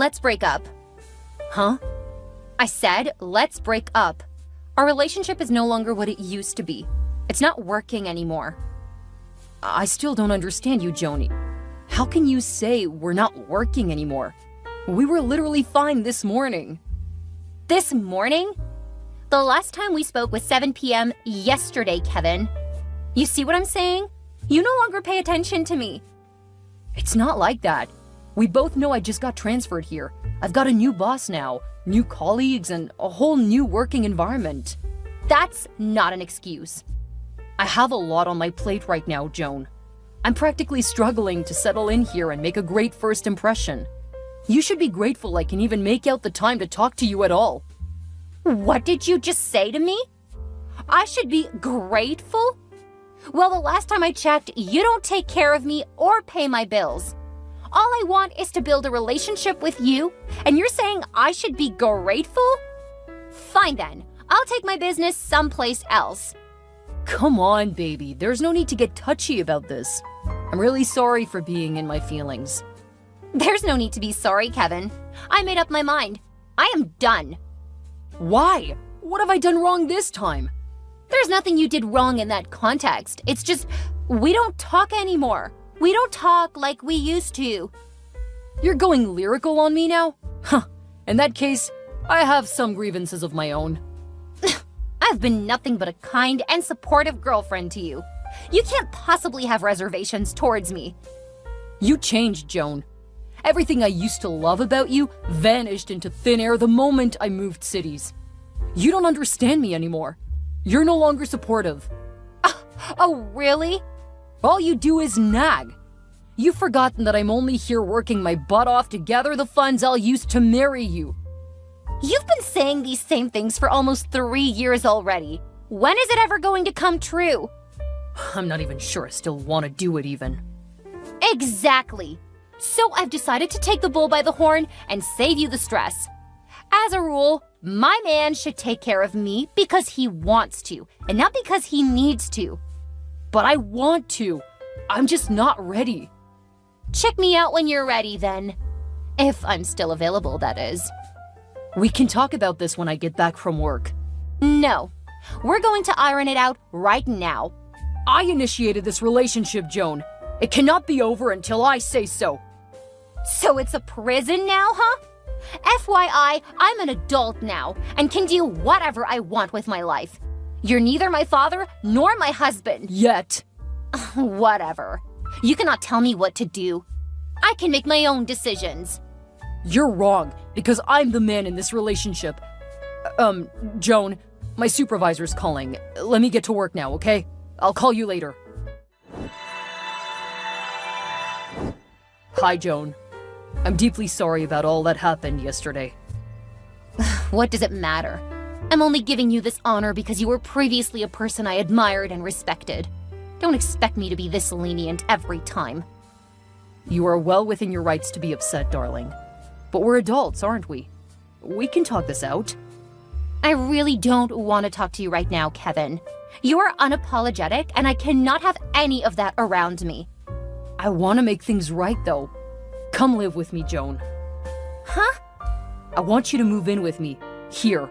let's break up. Huh? I said, let's break up. Our relationship is no longer what it used to be. It's not working anymore. I still don't understand you, Joni. How can you say we're not working anymore? We were literally fine this morning. This morning? The last time we spoke was 7 p.m. yesterday, Kevin. You see what I'm saying? You no longer pay attention to me. It's not like that. We both know I just got transferred here. I've got a new boss now, new colleagues, and a whole new working environment. That's not an excuse. I have a lot on my plate right now, Joan. I'm practically struggling to settle in here and make a great first impression. You should be grateful I can even make out the time to talk to you at all. What did you just say to me? I should be grateful? Well, the last time I checked, you don't take care of me or pay my bills. All I want is to build a relationship with you, and you're saying I should be grateful? Fine then, I'll take my business someplace else. Come on, baby. There's no need to get touchy about this. I'm really sorry for being in my feelings. There's no need to be sorry, Kevin. I made up my mind. I am done. Why? What have I done wrong this time? There's nothing you did wrong in that context. It's just, we don't talk anymore. We don't talk like we used to. You're going lyrical on me now? Huh. In that case, I have some grievances of my own. I've been nothing but a kind and supportive girlfriend to you. You can't possibly have reservations towards me. You changed, Joan. Everything I used to love about you vanished into thin air the moment I moved cities. You don't understand me anymore. You're no longer supportive. Oh, really? All you do is nag. You've forgotten that I'm only here working my butt off to gather the funds I'll use to marry you. You've been saying these same things for almost 3 years already. When is it ever going to come true? I'm not even sure I still want to do it even. Exactly. So I've decided to take the bull by the horn and save you the stress. As a rule, my man should take care of me because he wants to, and not because he needs to. But I want to. I'm just not ready. Check me out when you're ready, then. If I'm still available, that is. We can talk about this when I get back from work. No. We're going to iron it out right now. I initiated this relationship, Joan. It cannot be over until I say so. So it's a prison now, huh? FYI, I'm an adult now and can do whatever I want with my life. You're neither my father nor my husband. Yet. Whatever. You cannot tell me what to do. I can make my own decisions. You're wrong, because I'm the man in this relationship. Joan, my supervisor's calling. Let me get to work now, okay? I'll call you later. Hi, Joan. I'm deeply sorry about all that happened yesterday. What does it matter? I'm only giving you this honor because you were previously a person I admired and respected. Don't expect me to be this lenient every time. You are well within your rights to be upset, darling. But we're adults, aren't we? We can talk this out. I really don't want to talk to you right now, Kevin. You are unapologetic, and I cannot have any of that around me. I want to make things right, though. Come live with me, Joan. Huh? I want you to move in with me. Here.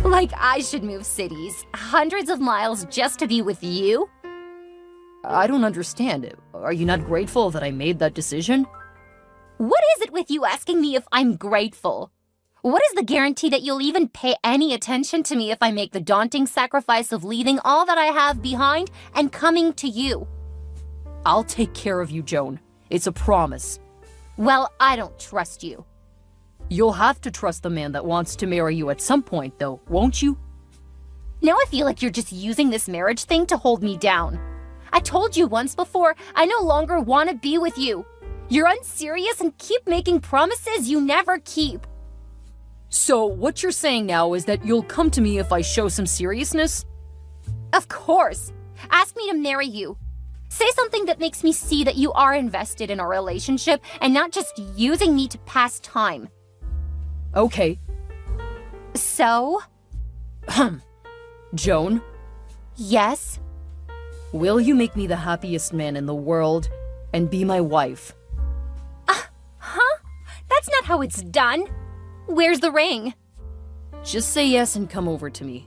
Like I should move cities, hundreds of miles just to be with you? I don't understand. Are you not grateful that I made that decision? What is it with you asking me if I'm grateful? What is the guarantee that you'll even pay any attention to me if I make the daunting sacrifice of leaving all that I have behind and coming to you? I'll take care of you, Joan. It's a promise. Well, I don't trust you. You'll have to trust the man that wants to marry you at some point, though, won't you? Now I feel like you're just using this marriage thing to hold me down. I told you once before, I no longer want to be with you. You're unserious and keep making promises you never keep. So what you're saying now is that you'll come to me if I show some seriousness? Of course. Ask me to marry you. Say something that makes me see that you are invested in our relationship and not just using me to pass time. Okay. So? Joan? Yes? Will you make me the happiest man in the world and be my wife? Huh? how it's done. Where's the ring? Just say yes and come over to me.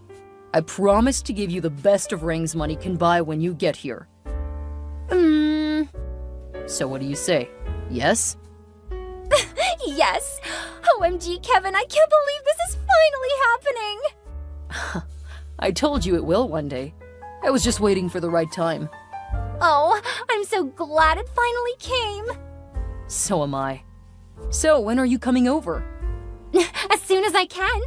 I promise to give you the best of rings money can buy when you get here. So what do you say? Yes? Yes. OMG, Kevin, I can't believe this is finally happening. I told you it will one day. I was just waiting for the right time. Oh, I'm so glad it finally came. So am I. So when are you coming over? As soon as I can.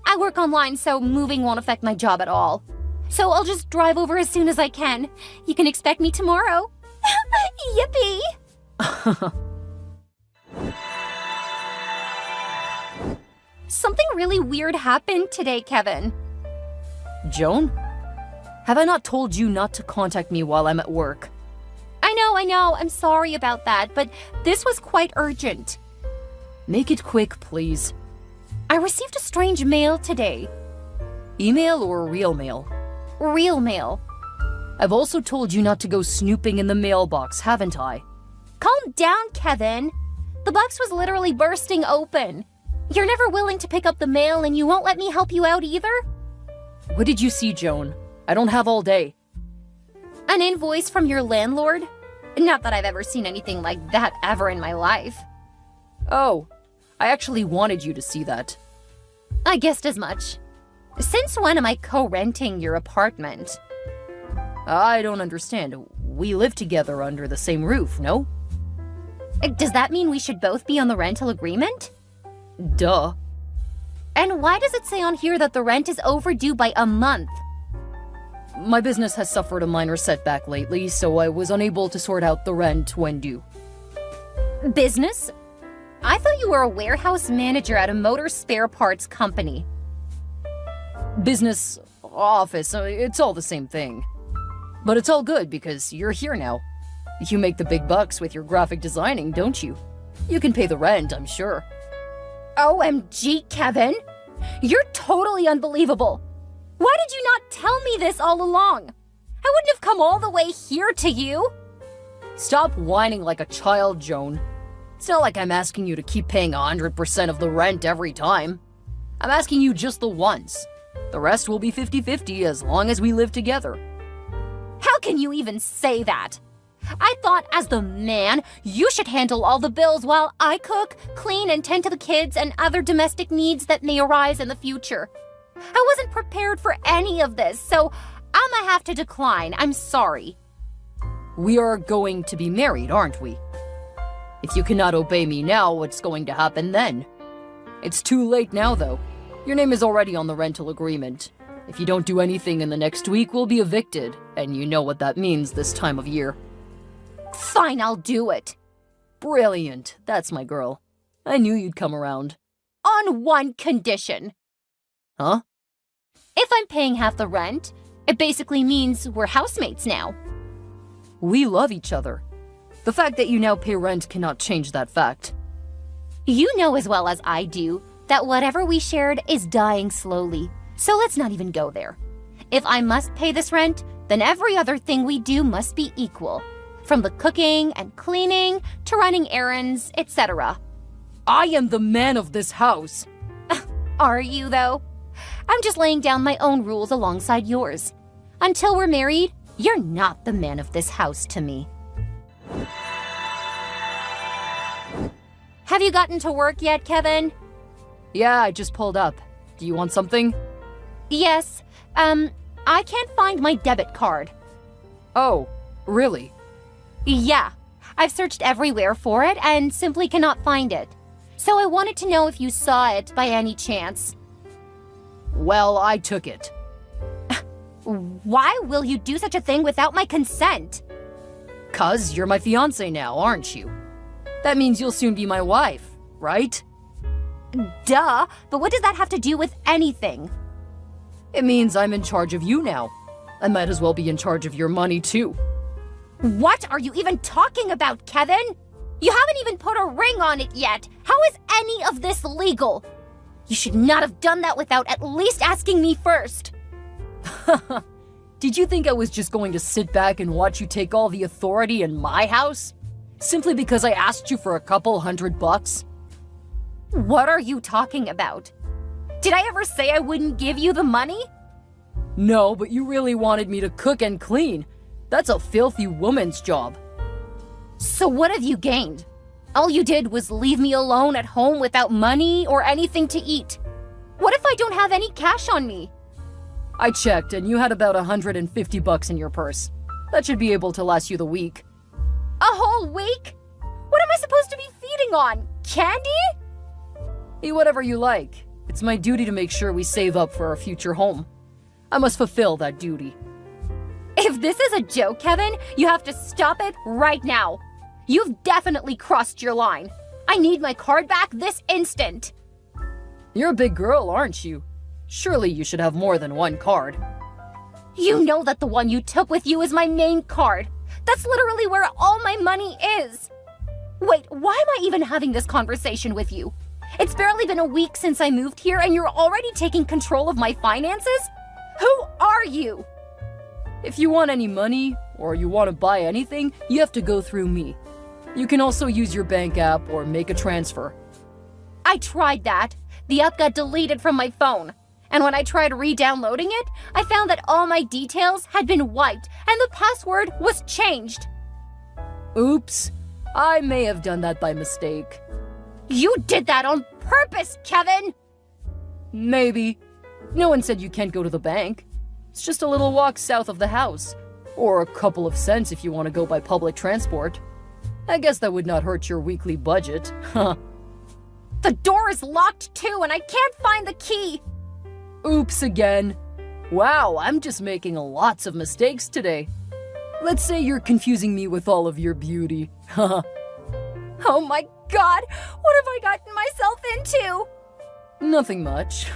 I work online, so moving won't affect my job at all. So I'll just drive over as soon as I can. You can expect me tomorrow. Yippee! Something really weird happened today, Kevin. Joan? Have I not told you not to contact me while I'm at work? I know. I'm sorry about that, but this was quite urgent. Make it quick, please. I received a strange mail today. Email or real mail? Real mail. I've also told you not to go snooping in the mailbox, haven't I? Calm down, Kevin. The box was literally bursting open. You're never willing to pick up the mail and you won't let me help you out either? What did you see, Joan? I don't have all day. An invoice from your landlord? Not that I've ever seen anything like that ever in my life. Oh, I actually wanted you to see that. I guessed as much. Since when am I co-renting your apartment? I don't understand. We live together under the same roof, no? Does that mean we should both be on the rental agreement? Duh. And why does it say on here that the rent is overdue by a month? My business has suffered a minor setback lately, so I was unable to sort out the rent when due. Business? I thought you were a warehouse manager at a motor spare parts company. Business, office, it's all the same thing. But it's all good because you're here now. You make the big bucks with your graphic designing, don't you? You can pay the rent, I'm sure. OMG, Kevin! You're totally unbelievable! Why did you not tell me this all along? I wouldn't have come all the way here to you! Stop whining like a child, Joan. It's not like I'm asking you to keep paying 100% of the rent every time. I'm asking you just the once. The rest will be 50-50 as long as we live together. How can you even say that? I thought as the man, you should handle all the bills while I cook, clean, and tend to the kids and other domestic needs that may arise in the future. I wasn't prepared for any of this, so I'ma have to decline. I'm sorry. We are going to be married, aren't we? If you cannot obey me now, what's going to happen then? It's too late now, though. Your name is already on the rental agreement. If you don't do anything in the next week, we'll be evicted, and you know what that means this time of year. Fine, I'll do it. Brilliant. That's my girl. I knew you'd come around. On one condition. Huh? If I'm paying half the rent, it basically means we're housemates now. We love each other. The fact that you now pay rent cannot change that fact. You know as well as I do that whatever we shared is dying slowly, so let's not even go there. If I must pay this rent, then every other thing we do must be equal. From the cooking and cleaning to running errands, etc. I am the man of this house. Are you, though? I'm just laying down my own rules alongside yours. Until we're married, you're not the man of this house to me. Have you gotten to work yet, Kevin? Yeah, I just pulled up. Do you want something? Yes. I can't find my debit card. Oh, really? Yeah. I've searched everywhere for it and simply cannot find it. So I wanted to know if you saw it by any chance. Well, I took it. Why will you do such a thing without my consent? 'Cause you're my fiancé now, aren't you? That means you'll soon be my wife, right? Duh, but what does that have to do with anything? It means I'm in charge of you now. I might as well be in charge of your money, too. What are you even talking about, Kevin? You haven't even put a ring on it yet. How is any of this legal? You should not have done that without at least asking me first. Did you think I was just going to sit back and watch you take all the authority in my house? Simply because I asked you for a couple $100? What are you talking about? Did I ever say I wouldn't give you the money? No, but you really wanted me to cook and clean. That's a filthy woman's job. So what have you gained? All you did was leave me alone at home without money or anything to eat. What if I don't have any cash on me? I checked and you had about $150 in your purse. That should be able to last you the week. A whole week? What am I supposed to be feeding on? Candy? Eat whatever you like. It's my duty to make sure we save up for our future home. I must fulfill that duty. If this is a joke, Kevin, you have to stop it right now. You've definitely crossed your line. I need my card back this instant. You're a big girl, aren't you? Surely you should have more than one card. You know that the one you took with you is my main card. That's literally where all my money is. Wait, why am I even having this conversation with you? It's barely been a week since I moved here and you're already taking control of my finances? Who are you? If you want any money, or you want to buy anything, you have to go through me. You can also use your bank app or make a transfer. I tried that. The app got deleted from my phone. And when I tried re-downloading it, I found that all my details had been wiped and the password was changed. Oops, I may have done that by mistake. You did that on purpose, Kevin! Maybe. No one said you can't go to the bank. It's just a little walk south of the house. Or a couple of cents if you want to go by public transport. I guess that would not hurt your weekly budget, huh? The door is locked too and I can't find the key! Oops again. Wow, I'm just making lots of mistakes today. Let's say you're confusing me with all of your beauty. Haha. Oh my god, what have I gotten myself into? Nothing much.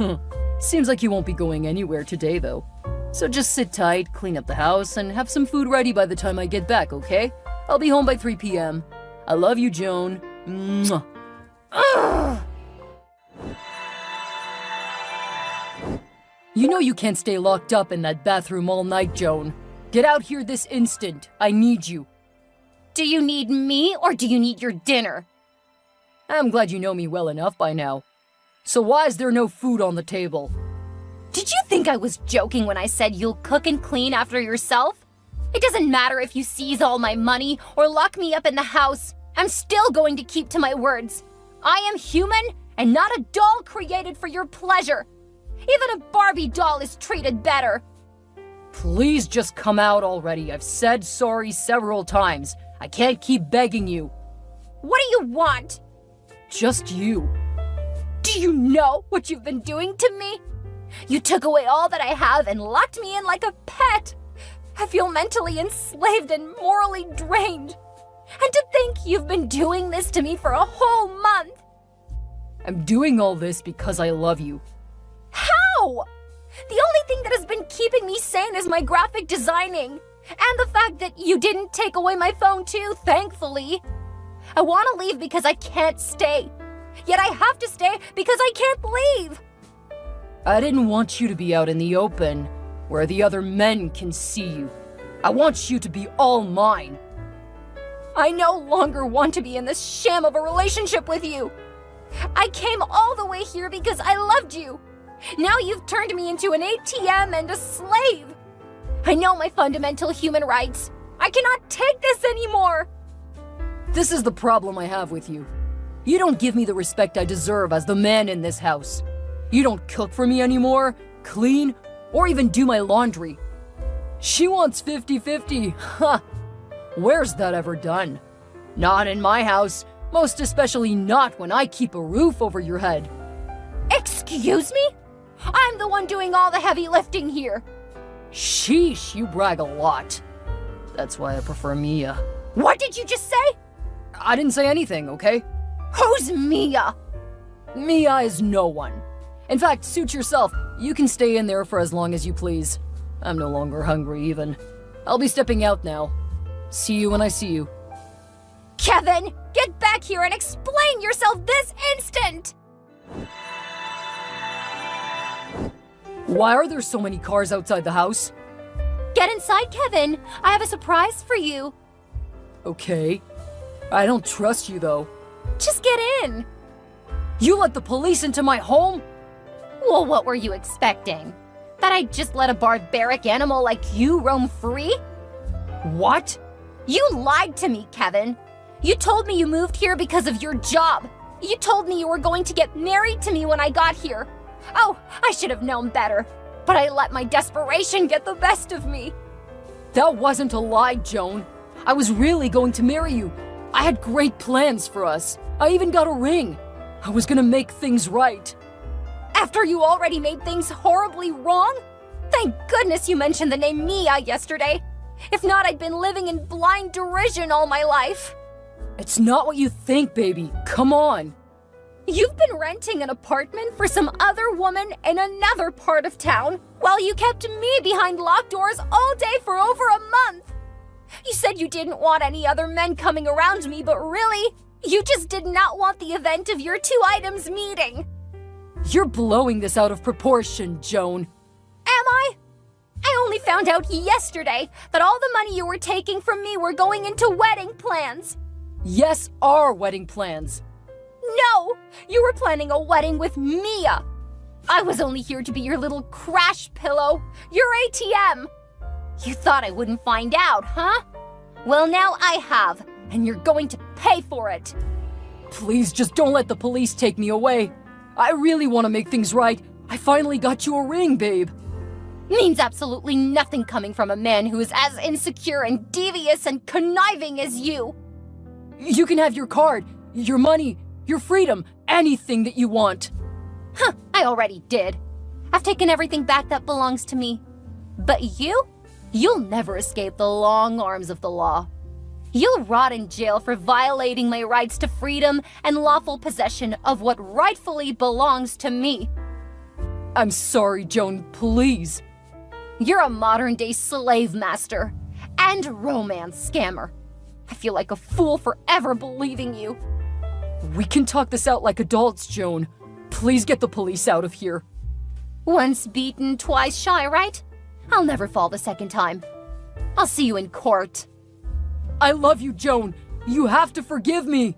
Seems like you won't be going anywhere today, though. So just sit tight, clean up the house, and have some food ready by the time I get back, okay? I'll be home by 3 p.m. I love you, Joan. Mwah. Ugh. You know you can't stay locked up in that bathroom all night, Joan. Get out here this instant. I need you. Do you need me or do you need your dinner? I'm glad you know me well enough by now. So why is there no food on the table? Did you think I was joking when I said you'll cook and clean after yourself? It doesn't matter if you seize all my money or lock me up in the house. I'm still going to keep to my words. I am human and not a doll created for your pleasure. Even a Barbie doll is treated better. Please just come out already. I've said sorry several times. I can't keep begging you. What do you want? Just you. Do you know what you've been doing to me? You took away all that I have and locked me in like a pet. I feel mentally enslaved and morally drained. And to think you've been doing this to me for a whole month. I'm doing all this because I love you. How? The only thing that has been keeping me sane is my graphic designing. And the fact that you didn't take away my phone too, thankfully. I want to leave because I can't stay. Yet I have to stay because I can't leave. I didn't want you to be out in the open, where the other men can see you. I want you to be all mine. I no longer want to be in this sham of a relationship with you. I came all the way here because I loved you. Now you've turned me into an ATM and a slave. I know my fundamental human rights. I cannot take this anymore. This is the problem I have with you. You don't give me the respect I deserve as the man in this house. You don't cook for me anymore, clean, or even do my laundry. She wants 50-50. Huh. Where's that ever done? Not in my house, most especially not when I keep a roof over your head. Excuse me? I'm the one doing all the heavy lifting here. Sheesh, you brag a lot. That's why I prefer Mia. What did you just say? I didn't say anything, okay? Who's Mia? Mia is no one. In fact, suit yourself. You can stay in there for as long as you please. I'm no longer hungry even. I'll be stepping out now. See you when I see you. Kevin, get back here and explain yourself this instant! Why are there so many cars outside the house? Get inside, Kevin. I have a surprise for you. Okay. I don't trust you though. Just get in. You let the police into my home? Well, what were you expecting? That I'd just let a barbaric animal like you roam free? What? You lied to me, Kevin. You told me you moved here because of your job. You told me you were going to get married to me when I got here. Oh, I should have known better. But I let my desperation get the best of me. That wasn't a lie, Joan. I was really going to marry you. I had great plans for us. I even got a ring. I was gonna make things right. After you already made things horribly wrong? Thank goodness you mentioned the name Mia yesterday. If not, I'd been living in blind derision all my life. It's not what you think, baby. Come on. You've been renting an apartment for some other woman in another part of town while you kept me behind locked doors all day for over a month. You said you didn't want any other men coming around me, but really, you just did not want the event of your two items meeting. You're blowing this out of proportion, Joan. Am I? I only found out yesterday that all the money you were taking from me were going into wedding plans. Yes, our wedding plans. No! You were planning a wedding with Mia! I was only here to be your little crash pillow, your ATM! You thought I wouldn't find out, huh? Well, now I have, and you're going to pay for it! Please, just don't let the police take me away. I really want to make things right. I finally got you a ring, babe. Means absolutely nothing coming from a man who is as insecure and devious and conniving as you! You can have your card, your money, your freedom, anything that you want. Huh, I already did. I've taken everything back that belongs to me. But you'll never escape the long arms of the law. You'll rot in jail for violating my rights to freedom and lawful possession of what rightfully belongs to me. I'm sorry, Joan, please. You're a modern-day slave master and romance scammer. I feel like a fool for ever believing you. We can talk this out like adults, Joan. Please get the police out of here. Once beaten, twice shy, right? I'll never fall the second time. I'll see you in court. I love you, Joan. You have to forgive me.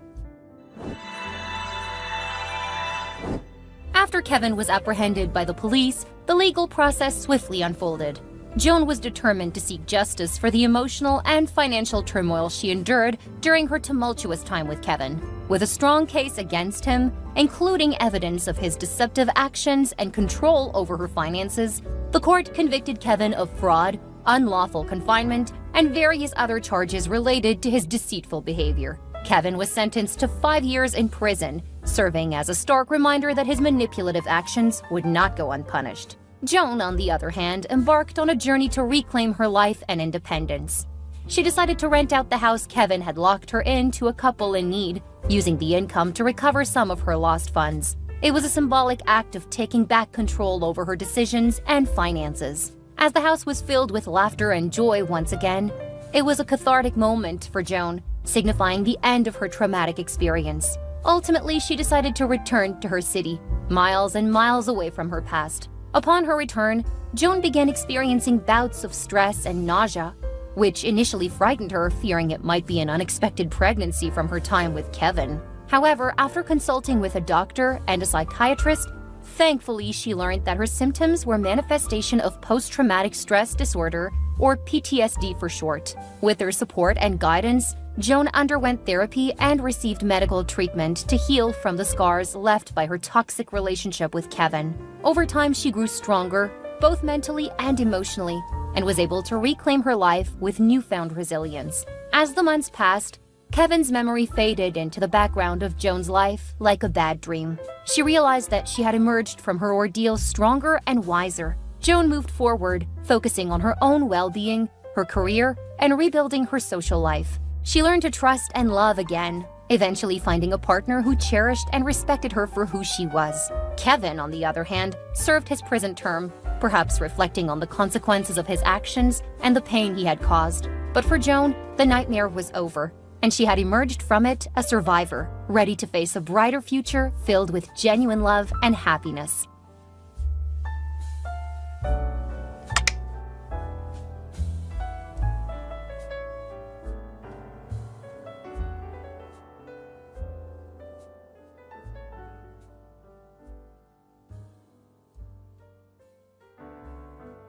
After Kevin was apprehended by the police, the legal process swiftly unfolded. Joan was determined to seek justice for the emotional and financial turmoil she endured during her tumultuous time with Kevin. With a strong case against him, including evidence of his deceptive actions and control over her finances, the court convicted Kevin of fraud, unlawful confinement, and various other charges related to his deceitful behavior. Kevin was sentenced to 5 years in prison, serving as a stark reminder that his manipulative actions would not go unpunished. Joan, on the other hand, embarked on a journey to reclaim her life and independence. She decided to rent out the house Kevin had locked her in to a couple in need, using the income to recover some of her lost funds. It was a symbolic act of taking back control over her decisions and finances. As the house was filled with laughter and joy once again, it was a cathartic moment for Joan, signifying the end of her traumatic experience. Ultimately, she decided to return to her city, miles and miles away from her past. Upon her return, Joan began experiencing bouts of stress and nausea, which initially frightened her, fearing it might be an unexpected pregnancy from her time with Kevin. However, after consulting with a doctor and a psychiatrist, thankfully she learned that her symptoms were manifestation of post-traumatic stress disorder, or PTSD for short. With their support and guidance, Joan underwent therapy and received medical treatment to heal from the scars left by her toxic relationship with Kevin. Over time, she grew stronger, both mentally and emotionally, and was able to reclaim her life with newfound resilience. As the months passed, Kevin's memory faded into the background of Joan's life like a bad dream. She realized that she had emerged from her ordeal stronger and wiser. Joan moved forward, focusing on her own well-being, her career, and rebuilding her social life. She learned to trust and love again, eventually finding a partner who cherished and respected her for who she was. Kevin, on the other hand, served his prison term, perhaps reflecting on the consequences of his actions and the pain he had caused. But for Joan, the nightmare was over, and she had emerged from it a survivor, ready to face a brighter future filled with genuine love and happiness.